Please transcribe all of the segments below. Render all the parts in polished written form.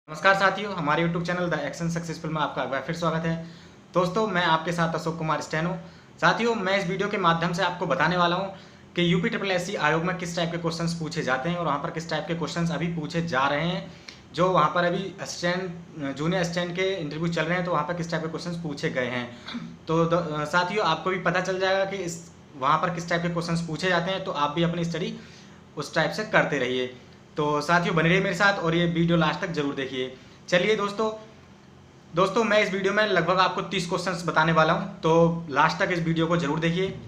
नमस्कार साथियों, हमारे YouTube channel the action successful में आपका एक बार फिर स्वागत है। दोस्तों, मैं आपके साथ अशोक कुमार स्टैनो। साथियों, मैं इस वीडियो के माध्यम से आपको बताने वाला हूं कि यूपी ट्रिपल एससी आयोग में किस टाइप के क्वेश्चंस पूछे जाते हैं और वहां पर किस टाइप के क्वेश्चंस अभी पूछे जा रहे हैं। जो वहां पर अभी असिस्टेंट जूनियर असिस्टेंट के इंटरव्यू चल रहे हैं, तो वहाँ पर किस टाइप के क्वेश्चन पूछे गए हैं। तो साथियों, आपको भी पता चल जाएगा कि वहाँ पर किस टाइप के क्वेश्चन पूछे जाते हैं, तो आप भी अपनी स्टडी उस टाइप से करते रहिए। तो साथियों, बने रहिए मेरे साथ और ये वीडियो लास्ट तक जरूर देखिए। चलिए दोस्तों मैं इस वीडियो में लगभग आपको 30 क्वेश्चंस बताने वाला हूं, तो लास्ट तक इस वीडियो को जरूर देखिए।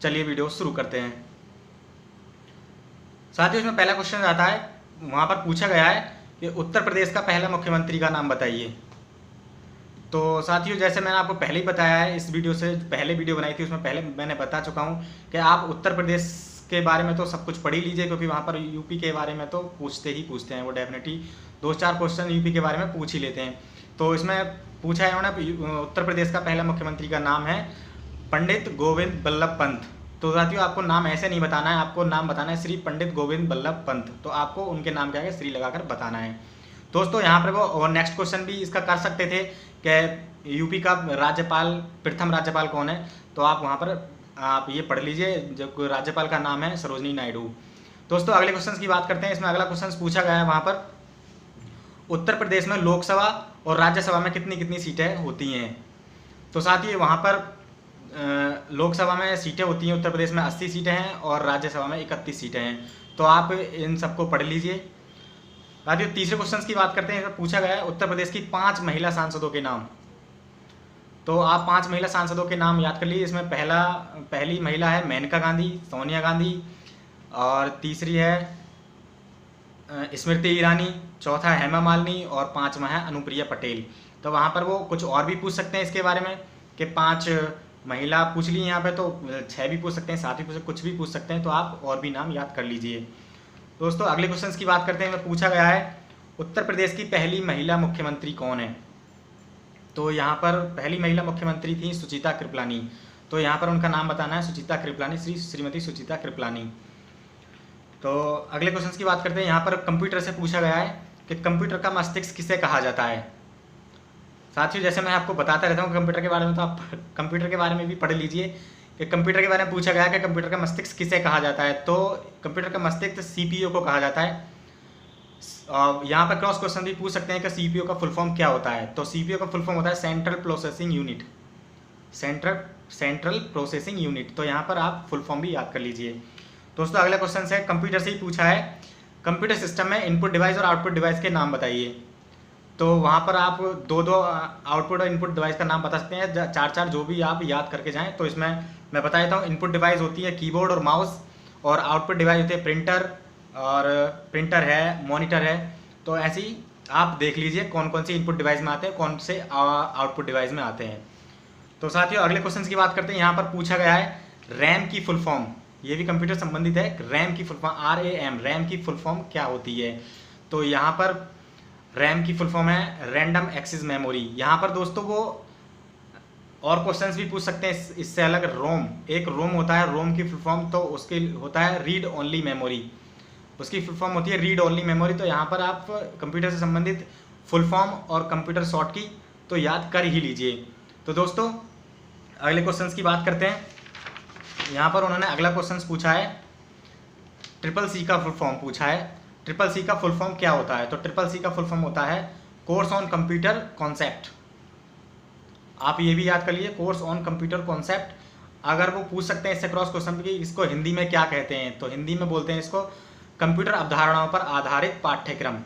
चलिए वीडियो शुरू करते हैं। साथियों, इसमें पहला क्वेश्चन आता है, वहां पर पूछा गया है कि उत्तर प्रदेश का पहला मुख्यमंत्री का नाम बताइए। तो साथियों, जैसे मैंने आपको पहले ही बताया है, इस वीडियो से पहले वीडियो बनाई थी उसमें पहले मैंने बता चुका हूं कि आप उत्तर प्रदेश के बारे में तो सब कुछ पढ़ ही लीजिए, क्योंकि वहाँ पर यूपी के बारे में तो पूछते हैं। वो डेफिनेटली 2-4 क्वेश्चन यूपी के बारे में पूछ ही लेते हैं। तो इसमें पूछा है उन्होंने, उत्तर प्रदेश का पहला मुख्यमंत्री का नाम है पंडित गोविंद बल्लभ पंत। तो साथियों, आपको नाम ऐसे नहीं बताना है, आपको नाम बताना है श्री पंडित गोविंद बल्लभ पंत। तो आपको उनके नाम के आगे श्री लगाकर बताना है। दोस्तों, यहाँ पर वो और नेक्स्ट क्वेश्चन भी इसका कर सकते थे कि यूपी का राज्यपाल, प्रथम राज्यपाल कौन है। तो आप वहाँ पर आप ये पढ़ लीजिए, जब राज्यपाल का नाम है सरोजनी नायडू। दोस्तों, अगले क्वेश्चन की बात करते हैं। इसमें अगला क्वेश्चन पूछा गया है, वहाँ पर उत्तर प्रदेश में लोकसभा और राज्यसभा में कितनी कितनी सीटें होती हैं। तो साथ ही वहाँ पर लोकसभा में सीटें होती हैं उत्तर प्रदेश में 80 सीटें हैं और राज्यसभा में 31 सीटें हैं। तो आप इन सबको पढ़ लीजिए। साथियों, तीसरे क्वेश्चन की बात करते हैं। इसमें पूछा गया है उत्तर प्रदेश की 5 महिला सांसदों के नाम। तो आप 5 महिला सांसदों के नाम याद कर लीजिए। इसमें पहली महिला है मेनका गांधी, सोनिया गांधी, और तीसरी है स्मृति ईरानी, चौथा है हेमा मालिनी और 5वां है अनुप्रिया पटेल। तो वहाँ पर वो कुछ और भी पूछ सकते हैं इसके बारे में कि 5 महिला पूछ ली यहाँ पे, तो 6 भी पूछ सकते हैं, 7 भी पूछ सकते हैं, कुछ भी पूछ सकते हैं। तो आप और भी नाम याद कर लीजिए। दोस्तों, अगले क्वेश्चन की बात करते हैं। पूछा गया है उत्तर प्रदेश की पहली महिला मुख्यमंत्री कौन है। तो यहाँ पर पहली महिला मुख्यमंत्री थी सुचिता कृपलानी। तो यहाँ पर उनका नाम बताना है सुचिता कृपलानी, श्रीमती सुचिता कृपलानी। तो अगले क्वेश्चन की बात करते हैं। यहाँ पर कंप्यूटर से पूछा गया है कि कंप्यूटर का मस्तिष्क किसे कहा जाता है। साथियों, जैसे मैं आपको बताता रहता हूँ कंप्यूटर के बारे में, तो आप कंप्यूटर के बारे में भी पढ़ लीजिए कि कंप्यूटर के बारे में पूछा गया है कि कंप्यूटर का मस्तिष्क किसे कहा जाता है। तो कंप्यूटर का मस्तिष्क सीपीयू को कहा जाता है। यहाँ पर क्रॉस क्वेश्चन भी पूछ सकते हैं कि सीपीयू का फुल फॉर्म क्या होता है। तो सीपीयू का फुल फॉर्म होता है central processing unit, central processing unit. तो यहाँ पर आप फुल फॉर्म भी याद कर लीजिए। दोस्तों, अगला क्वेश्चन है, कंप्यूटर से ही पूछा है, कंप्यूटर सिस्टम में इनपुट डिवाइस और आउटपुट डिवाइस के नाम बताइए। तो वहाँ पर आप 2-2 आउटपुट और इनपुट डिवाइस का नाम बता सकते हैं, 4-4 जो भी आप याद करके जाएं। तो इसमें मैं बता देता हूँ, इनपुट डिवाइस होती है कीबोर्ड और माउस, और आउटपुट डिवाइस होती है प्रिंटर है, मॉनिटर है। तो ऐसे ही आप देख लीजिए कौन कौन से इनपुट डिवाइस में आते हैं, कौन से आउटपुट डिवाइस में आते हैं। तो साथियों, अगले क्वेश्चन की बात करते हैं। यहाँ पर पूछा गया है रैम की फुल फॉर्म, ये भी कंप्यूटर संबंधित है। रैम की फुल फॉर्म RAM, रैम की फुल फॉर्म क्या होती है। तो यहाँ पर रैम की फुल फॉर्म है रैंडम एक्सेस मेमोरी। यहाँ पर दोस्तों वो और क्वेश्चंस भी पूछ सकते हैं इससे अलग। एक रोम होता है, रोम की फुल फॉर्म तो उसके होता है रीड ओनली मेमोरी, उसकी फुल फॉर्म होती है रीड ओनली मेमोरी। तो यहाँ पर आप कंप्यूटर से संबंधित फुल फॉर्म और कंप्यूटर शॉर्ट की तो याद कर ही लीजिए। तो दोस्तों, अगले क्वेश्चन की बात करते हैं। यहाँ पर उन्होंने अगला क्वेश्चन पूछा है, ट्रिपल सी का फुल फॉर्म पूछा है। ट्रिपल सी का फुल फॉर्म क्या होता है। तो ट्रिपल सी का फुल फॉर्म होता है कोर्स ऑन कंप्यूटर कॉन्सेप्ट। आप ये भी याद कर लीजिए, कोर्स ऑन कंप्यूटर कॉन्सेप्ट। अगर वो पूछ सकते हैं इससे क्रॉस क्वेश्चन कि इसको हिंदी में क्या कहते हैं, तो हिंदी में बोलते हैं इसको कंप्यूटर अवधारणाओं पर आधारित पाठ्यक्रम।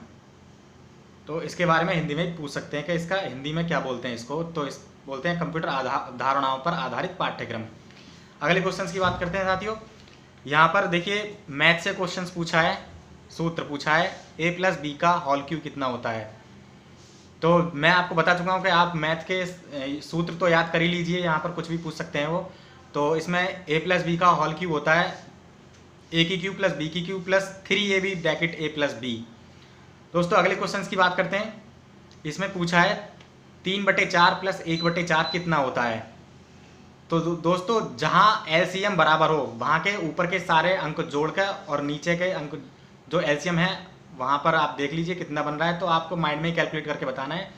तो इसके बारे में हिंदी में पूछ सकते हैं कि इसका हिंदी में क्या बोलते हैं इसको। तो बोलते हैं कंप्यूटर अवधारणाओं पर आधारित पाठ्यक्रम। अगले क्वेश्चन की बात करते हैं साथियों। यहाँ पर देखिए मैथ से क्वेश्चन पूछा है, सूत्र पूछा है A+B का होल क्यूब कितना होता है। तो मैं आपको बता चुका हूँ कि आप मैथ के सूत्र तो याद कर ही लीजिए, यहाँ पर कुछ भी पूछ सकते हैं वो। तो इसमें A+B का होल क्यूब होता है A³ + B³ + 3AB bracket A+B। दोस्तों, अगले क्वेश्चन की बात करते हैं। इसमें पूछा है 3/4 + 1/4 कितना होता है। तो दोस्तों, जहाँ LCM बराबर हो वहाँ के ऊपर के सारे अंक जोड़कर और नीचे के अंक जो LCM है वहाँ पर आप देख लीजिए कितना बन रहा है, तो आपको माइंड में ही कैलकुलेट करके बताना है।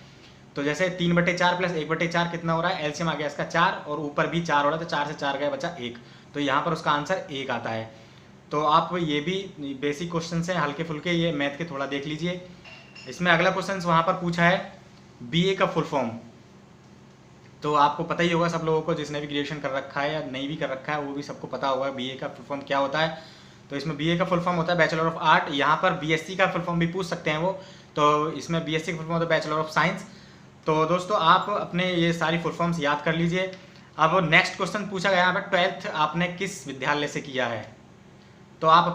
तो जैसे 3/4 प्लस 1/4 कितना हो रहा है, एलसीएम आ गया इसका 4 और ऊपर भी 4 हो रहा है, तो 4 से 4 गया बचा 1, तो यहाँ पर उसका आंसर 1 आता है। तो आप ये भी बेसिक क्वेश्चन हैं हल्के फुल्के, ये मैथ के थोड़ा देख लीजिए। इसमें अगला क्वेश्चन वहाँ पर पूछा है बीए का फुल फॉर्म। तो आपको पता ही होगा सब लोगों को, जिसने भी ग्रेजुएशन कर रखा है या नहीं भी कर रखा है वो भी सबको पता होगा बीए का फुल फॉर्म क्या होता है। तो इसमें बीए का फुल फॉर्म होता है बैचलर ऑफ आर्ट। यहाँ पर बीएससी का फुल फॉर्म भी पूछ सकते हैं वो, तो इसमें बीएससी का फुल फॉर्म होता है बैचलर ऑफ साइंस। तो दोस्तों आप अपने ये सारी फुल फॉर्म्स याद कर लीजिए। अब नेक्स्ट क्वेश्चन पूछा गया यहाँ पर 12th आपने किस विद्यालय से किया है। तो आप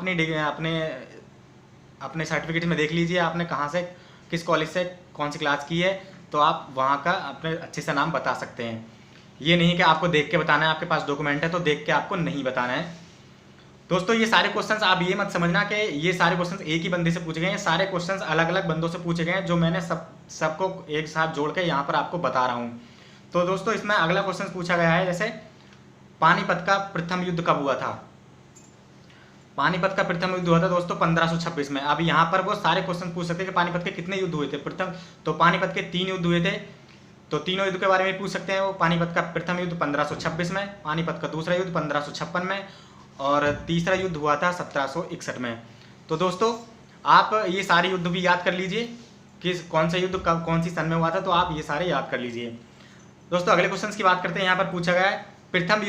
अपने सर्टिफिकेट में देख लीजिए आपने कहाँ से, किस कॉलेज से कौन सी क्लास की है, तो आप वहाँ का अपने अच्छे से नाम बता सकते हैं। ये नहीं कि आपको देख के बताना है, आपके पास डॉक्यूमेंट है तो देख के आपको नहीं बताना है। दोस्तों ये सारे क्वेश्चंस आप ये मत समझना कि ये सारे क्वेश्चंस एक ही बंदे से पूछे गए हैं, सारे क्वेश्चंस अलग अलग बंदों से पूछे गए हैं, जो मैंने सबको एक साथ जोड़ के यहाँ पर आपको बता रहा हूँ। तो दोस्तों इसमें अगला क्वेश्चन पूछा गया है, जैसे पानीपत का प्रथम युद्ध कब हुआ था। पानीपत का प्रथम युद्ध हुआ था दोस्तों 1526 में। अब यहाँ पर वो सारे क्वेश्चन पूछ सकते हैं कि पानीपत के कितने युद्ध हुए थे प्रथम, तो पानीपत के 3 युद्ध हुए थे, तो तीनों युद्ध के बारे में पूछ सकते हैं वो। पानीपत का प्रथम युद्ध 1526 में, पानीपत का दूसरा युद्ध 1556 में और तीसरा युद्ध हुआ था 1761 में। तो दोस्तों आप ये सारे युद्ध भी याद कर लीजिए कि कौन सा युद्ध कब कौन सी सन में हुआ था, तो आप ये सारे याद कर लीजिए। दोस्तों अगले क्वेश्चन की बात करते हैं। यहाँ पर पूछा गया है प्रथम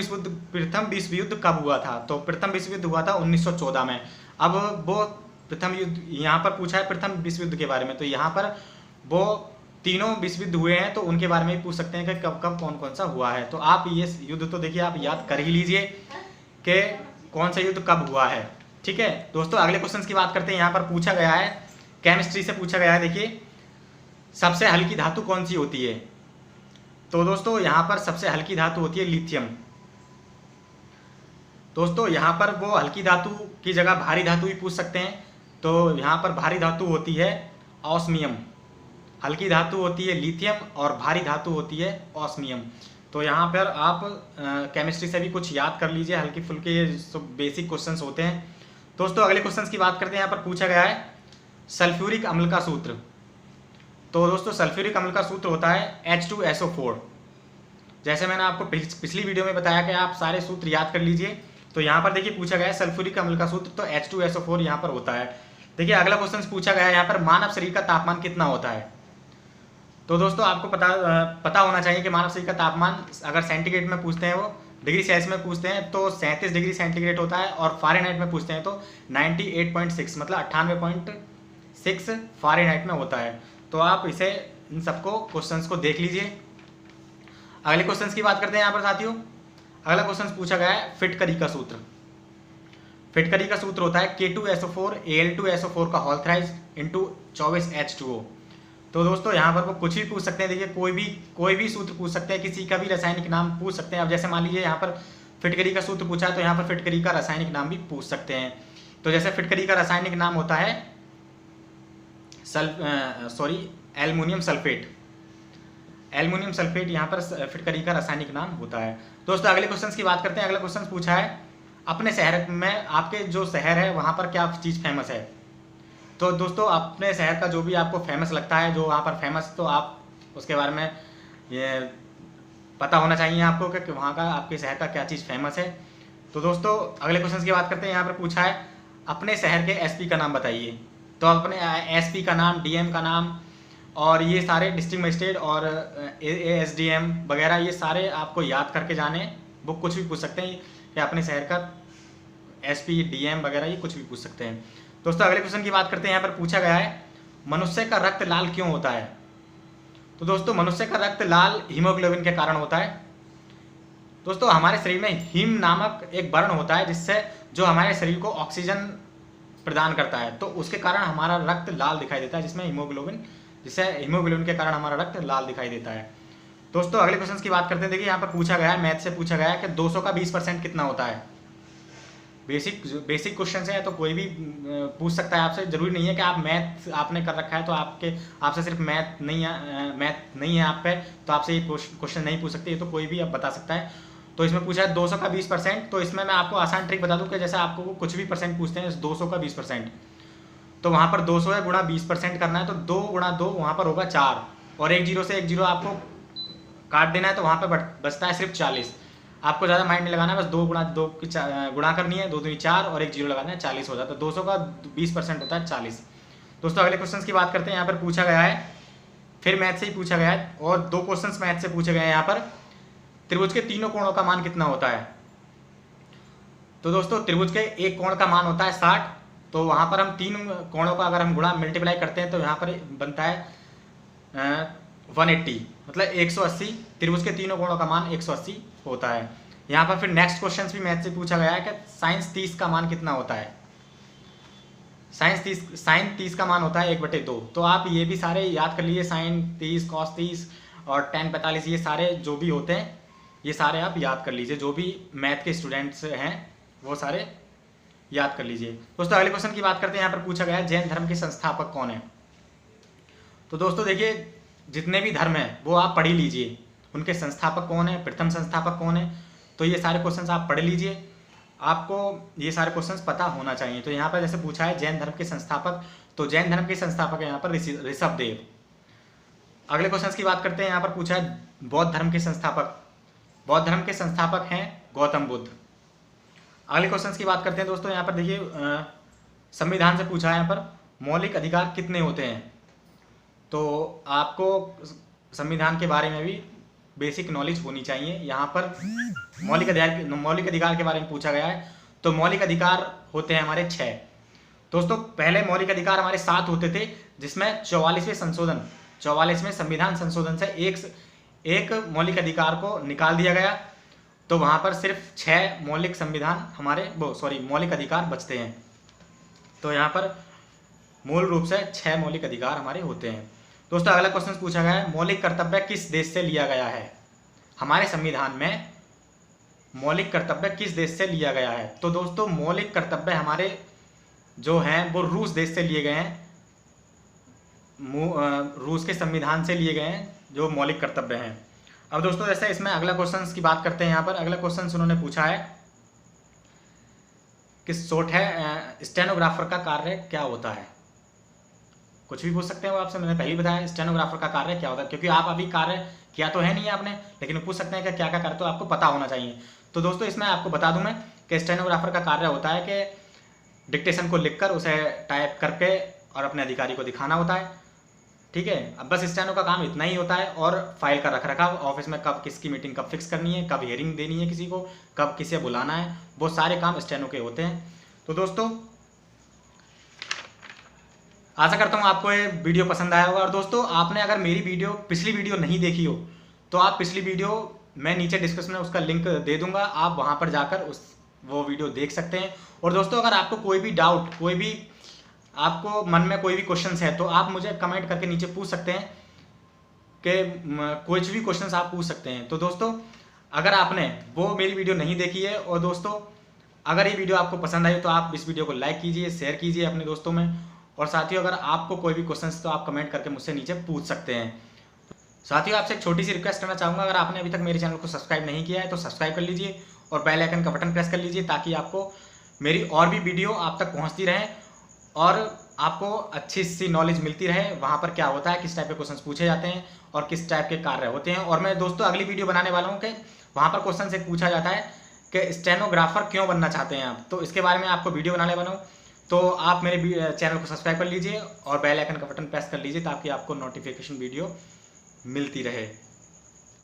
विश्व युद्ध कब हुआ था। तो प्रथम विश्व युद्ध हुआ था 1914 में। अब वो प्रथम युद्ध यहाँ पर पूछा है प्रथम विश्व युद्ध के बारे में, तो यहाँ पर वो तीनों विश्व युद्ध हुए हैं तो उनके बारे में भी पूछ सकते हैं कि कब कब कौन कौन सा हुआ है। तो आप ये युद्ध तो देखिए आप याद कर ही लीजिए कि कौन सा युद्ध कब हुआ है। ठीक है दोस्तों अगले क्वेश्चन की बात करते हैं। यहाँ पर पूछा गया है केमिस्ट्री से पूछा गया है, देखिए सबसे हल्की धातु कौन सी होती है। तो दोस्तों यहाँ पर सबसे हल्की धातु होती है लिथियम। दोस्तों यहाँ पर वो हल्की धातु की जगह भारी धातु भी पूछ सकते हैं, तो यहाँ पर भारी धातु होती है ऑस्मियम। हल्की धातु होती है लिथियम और भारी धातु होती है ऑस्मियम। तो यहाँ पर आप केमिस्ट्री से भी कुछ याद कर लीजिए, हल्की फुल्के ये बेसिक क्वेश्चंस होते हैं। दोस्तों अगले क्वेश्चंस की बात करते हैं। यहाँ पर पूछा गया है सल्फ्यूरिक अम्ल का सूत्र। तो दोस्तों सल्फ्यूरिक अम्ल का सूत्र होता है H2SO4। जैसे मैंने आपको पिछली वीडियो में बताया कि आप सारे सूत्र याद कर लीजिए। तो यहाँ पर देखिए पूछा गया है सल्फ्यूरिक अम्ल का सूत्र, तो H2SO4 यहाँ पर होता है। देखिए अगला क्वेश्चन पूछा गया है यहाँ पर मानव शरीर का तापमान कितना होता है। तो दोस्तों आपको पता होना चाहिए कि मानव शरीर का तापमान अगर सेंटीग्रेड में पूछते हैं, वो डिग्री सेल्सियस में पूछते हैं तो 37 डिग्री सेंटीग्रेड होता है, और फ़ारेनहाइट में पूछते हैं तो 98.6 मतलब 98.6 फ़ारेनहाइट में होता है। तो आप इसे इन सबको क्वेश्चंस को देख लीजिए। अगले क्वेश्चंस की बात करते हैं यहाँ पर साथियों। अगला क्वेश्चन पूछा गया है फिटकरी का सूत्र। फिटकरी का सूत्र होता है K2SO4 Al2SO4 का होल थ्राइस इंटू 24H2O। तो दोस्तों यहाँ पर वो कुछ भी पूछ सकते हैं, देखिए कोई भी सूत्र पूछ सकते हैं, किसी का भी रासायनिक नाम पूछ सकते हैं। अब जैसे मान लीजिए यहाँ पर फिटकरी का सूत्र पूछा है तो यहाँ पर फिटकरी का रासायनिक नाम भी पूछ सकते हैं। तो जैसे फिटकरी का रासायनिक नाम होता है एल्युमिनियम सल्फेट। एल्युमिनियम सल्फेट यहाँ पर फिटकरी का रासायनिक नाम होता है। दोस्तों अगले क्वेश्चन की बात करते हैं। अगला क्वेश्चन पूछा है अपने शहर में, आपके जो शहर है वहाँ पर क्या चीज़ फेमस है। तो दोस्तों अपने शहर का जो भी आपको फेमस लगता है, जो वहाँ पर फेमस, तो आप उसके बारे में ये पता होना चाहिए आपको कि वहाँ का आपके शहर का क्या चीज़ फेमस है। तो दोस्तों अगले क्वेश्चन की बात करते हैं। यहाँ पर पूछा है अपने शहर के एसपी का नाम बताइए। तो अपने एसपी का नाम, डीएम का नाम और ये सारे डिस्ट्रिक्ट मजिस्ट्रेट और एएसडीएम वगैरह ये सारे आपको याद करके जाने। वो कुछ भी पूछ सकते हैं कि अपने शहर का एसपी, डीएम वगैरह ये कुछ भी पूछ सकते हैं। दोस्तों अगले क्वेश्चन की बात करते हैं। यहाँ पर पूछा गया है मनुष्य का रक्त लाल क्यों होता है। तो दोस्तों मनुष्य का रक्त लाल हीमोग्लोबिन के कारण होता है। दोस्तों हमारे शरीर में हीम नामक एक वर्ण होता है जिससे जो हमारे शरीर को ऑक्सीजन प्रदान करता है, तो उसके कारण हमारा रक्त लाल दिखाई देता है, जिससे हीमोग्लोबिन के कारण हमारा रक्त लाल दिखाई देता है। दोस्तों अगले क्वेश्चन की बात करते हैं। देखिए यहाँ पर पूछा गया है, मैथ से पूछा गया है कि 200 का 20% कितना होता है। बेसिक क्वेश्चन है तो कोई भी पूछ सकता है आपसे। जरूरी नहीं है कि आप मैथ आपने कर रखा है तो आपसे सिर्फ मैथ नहीं है आप पे तो आपसे ये क्वेश्चन नहीं पूछ सकते, ये तो कोई भी आप बता सकता है। तो इसमें पूछा है 200 का 20%। तो इसमें मैं आपको आसान ट्रिक बता दूं कि जैसे आपको कुछ भी परसेंट पूछते हैं 200 का 20%, तो वहाँ पर 200 है, गुणा 20% करना है, तो 2 गुणा 2 वहाँ पर होगा 4, और एक जीरो से एक जीरो आपको काट देना है, तो वहाँ पर बचता है सिर्फ 40। आपको ज़्यादा माइंड नहीं लगाना है, बस 2 गुणा 2 की गुणा करनी है, 2 दूनी 4 और एक जीरो लगाना है, 40 हो जाता है। तो 200 का 20% होता है 40। दोस्तों अगले क्वेश्चन की बात करते हैं। यहाँ पर पूछा गया है, फिर मैथ से ही पूछा गया है, और 2 क्वेश्चन मैथ से पूछे गए हैं। यहाँ पर त्रिभुज के तीनों कोणों का मान कितना होता है। तो दोस्तों त्रिभुज के एक कोण का मान होता है 60, तो वहाँ पर हम 3 कोणों का अगर हम गुणा मल्टीप्लाई करते हैं तो यहाँ पर बनता है 180, मतलब 180। त्रिभुज के तीनों कोणों का मान 180 होता है। यहाँ पर फिर नेक्स्ट क्वेश्चन भी मैथ से पूछा गया है कि साइंस 30 का मान कितना होता है। साइन 30 का मान होता है 1/2। तो आप ये भी सारे याद कर लीजिए, साइन 30, कॉस 30 और tan 45, ये सारे जो भी होते हैं ये सारे आप याद कर लीजिए। जो भी मैथ के स्टूडेंट्स हैं वो सारे याद कर लीजिए। दोस्तों अगले क्वेश्चन की बात करते हैं। यहाँ पर पूछा गया है जैन धर्म के संस्थापक कौन है। तो दोस्तों देखिए, जितने भी धर्म हैं वो आप पढ़ ही लीजिए, उनके संस्थापक कौन है, प्रथम संस्थापक कौन है। तो ये सारे क्वेश्चंस आप पढ़ लीजिए, आपको ये सारे क्वेश्चंस पता होना चाहिए। तो यहाँ पर जैसे पूछा है जैन धर्म के संस्थापक, तो जैन धर्म के संस्थापक है यहाँ पर ऋषभदेव। अगले क्वेश्चन की बात करते हैं। यहाँ पर पूछा है बौद्ध धर्म के संस्थापक, बौद्ध धर्म के संस्थापक हैं गौतम बुद्ध। अगले क्वेश्चन की बात करते हैं दोस्तों। यहाँ पर देखिए संविधान से पूछा है यहाँ पर मौलिक अधिकार कितने होते हैं। तो आपको संविधान के बारे में भी बेसिक नॉलेज होनी चाहिए। यहाँ पर मौलिक अधिकार के बारे में पूछा गया है। तो मौलिक अधिकार होते हैं हमारे 6। दोस्तों पहले मौलिक अधिकार हमारे 7 होते थे, जिसमें 44वें संविधान संशोधन से एक मौलिक अधिकार को निकाल दिया गया। तो वहाँ पर सिर्फ 6 मौलिक अधिकार बचते हैं। तो यहाँ पर मूल रूप से 6 मौलिक अधिकार हमारे होते हैं। दोस्तों अगला क्वेश्चन पूछा गया है मौलिक कर्तव्य किस देश से लिया गया है। हमारे संविधान में मौलिक कर्तव्य किस देश से लिया गया है। तो दोस्तों मौलिक कर्तव्य हमारे जो हैं वो रूस देश से लिए गए हैं, रूस के संविधान से लिए गए हैं जो मौलिक कर्तव्य हैं। अब दोस्तों जैसे इसमें अगला क्वेश्चन की बात करते हैं। यहाँ पर अगला क्वेश्चन उन्होंने पूछा है कि स्टेनोग्राफर का कार्य क्या होता है। कुछ भी पूछ सकते हैं वो आपसे, मैंने पहले बताया स्टेनोग्राफर का कार्य क्या होता है, क्योंकि आप अभी कार्य किया तो है नहीं है आपने, लेकिन पूछ सकते हैं कि क्या क्या कार्य, तो आपको पता होना चाहिए। तो दोस्तों इसमें आपको बता दूं मैं कि स्टेनोग्राफर का कार्य होता है कि डिक्टेशन को लिखकर उसे टाइप करके और अपने अधिकारी को दिखाना होता है। ठीक है, अब बस स्टेनो का काम इतना ही होता है। और फाइल का रखरखाव, ऑफिस में कब किसकी मीटिंग कब फिक्स करनी है, कब हियरिंग देनी है किसी को, कब किसे बुलाना है, वो सारे काम स्टेनो के होते हैं। तो दोस्तों आशा करता हूँ आपको ये वीडियो पसंद आया होगा। और दोस्तों आपने अगर मेरी पिछली वीडियो नहीं देखी हो तो आप पिछली वीडियो मैं नीचे डिस्क्रिप्शन में उसका लिंक दे दूंगा, आप वहाँ पर जाकर वो वीडियो देख सकते हैं। और दोस्तों अगर आपको कोई भी डाउट, आपको मन में कोई भी क्वेश्चन है तो आप मुझे कमेंट करके नीचे पूछ सकते हैं कि कुछ भी क्वेश्चन आप पूछ सकते हैं। तो दोस्तों अगर आपने वो मेरी वीडियो नहीं देखी है, और दोस्तों अगर ये वीडियो आपको पसंद आई तो आप इस वीडियो को लाइक कीजिए, शेयर कीजिए अपने दोस्तों में। और साथियों अगर आपको कोई भी क्वेश्चन तो आप कमेंट करके मुझसे नीचे पूछ सकते हैं। साथियों आपसे एक छोटी सी रिक्वेस्ट करना चाहूँगा, अगर आपने अभी तक मेरे चैनल को सब्सक्राइब नहीं किया है तो सब्सक्राइब कर लीजिए और बेल आइकन का बटन प्रेस कर लीजिए, ताकि आपको मेरी और भी वीडियो आप तक पहुँचती रहे और आपको अच्छी सी नॉलेज मिलती रहे। वहाँ पर क्या होता है, किस टाइप के क्वेश्चन पूछे जाते हैं और किस टाइप के कार्य होते हैं। और मैं दोस्तों अगली वीडियो बनाने वाला हूँ कि वहाँ पर क्वेश्चन से पूछा जाता है कि स्टेनोग्राफर क्यों बनना चाहते हैं आप, तो इसके बारे में आपको वीडियो बनाने वाला हूँ। तो आप मेरे चैनल को सब्सक्राइब कर लीजिए और बेल आइकन का बटन प्रेस कर लीजिए, ताकि आपको नोटिफिकेशन वीडियो मिलती रहे।